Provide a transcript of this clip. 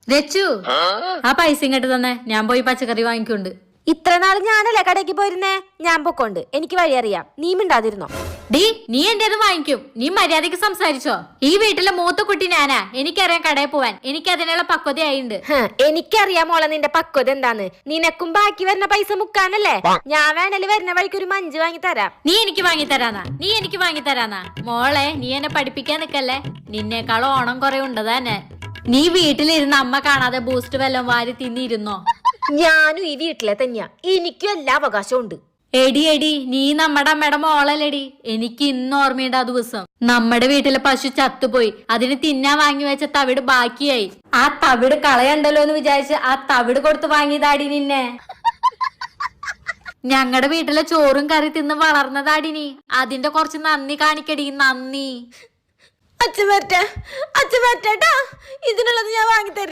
രച്ചു ആ പൈസ ഇങ്ങോട്ട് തന്നെ, ഞാൻ പോയി പച്ചക്കറി വാങ്ങിക്കൊണ്ട്. ഇത്ര നാള് ഞാനല്ലേ കടയ്ക്ക് പോയിരുന്നേ, ഞാൻ പൊക്കോണ്ട്. എനിക്ക് വഴി അറിയാം, നീ മിണ്ടാതിരുന്നോ. ഡീ, നീ എന്റെ അത് വാങ്ങിക്കും. നീ മര്യാദക്ക് സംസാരിച്ചോ. ഈ വീട്ടിലെ മൂത്ത കുട്ടി ഞാനാ, എനിക്കറിയാം കടയിൽ പോവാൻ. എനിക്ക് അതിനുള്ള പക്വതയായിണ്ട്. എനിക്കറിയാം മോളെ നിന്റെ പക്വത എന്താന്ന്. നിനക്കും ബാക്കി വരുന്ന പൈസ മുക്കാനല്ലേ. ഞാൻ വേണേല് വരുന്ന വഴിക്ക് ഒരു മഞ്ച് വാങ്ങി തരാം. നീ എനിക്ക് വാങ്ങി തരാന്നാ. മോളെ, നീ എന്നെ പഠിപ്പിക്കാൻ നിക്കല്ലേ. നിന്നേക്കാളും ഓണം കുറെ ഉണ്ട് തന്നെ. നീ വീട്ടിലിരുന്ന് അമ്മ കാണാതെ ബൂസ്റ്റ് വല്ലതും വാരി തിന്നിരുന്നോ? ഞാനും ഈ വീട്ടിലെ തന്നെയാ, എനിക്കും എല്ലാ അവകാശവും ഉണ്ട്. എടി നീ നമ്മുടെ അമ്മയുടെ മോളല്ലേടി. എനിക്ക് ഇന്ന് ഓർമ്മയുണ്ട് ആ ദിവസം. നമ്മുടെ വീട്ടിലെ പശു ചത്തുപോയി, അതിന് തിന്നാൻ വാങ്ങി വെച്ച തവിട് ബാക്കിയായി. ആ തവിട് കളയണ്ടല്ലോ എന്ന് വിചാരിച്ച് ആ തവിട് കൊടുത്ത് വാങ്ങിയതാടി നിന്നെ. ഞങ്ങളുടെ വീട്ടിലെ ചോറും കറി തിന്ന് വളർന്നതാടി നീ. അതിന്റെ കുറച്ച് നന്ദി കാണിക്കടി, നന്ദി. അച്ഛൻ വരട്ടെ, ഇതിനുള്ളത് ഞാൻ വാങ്ങി തരാം.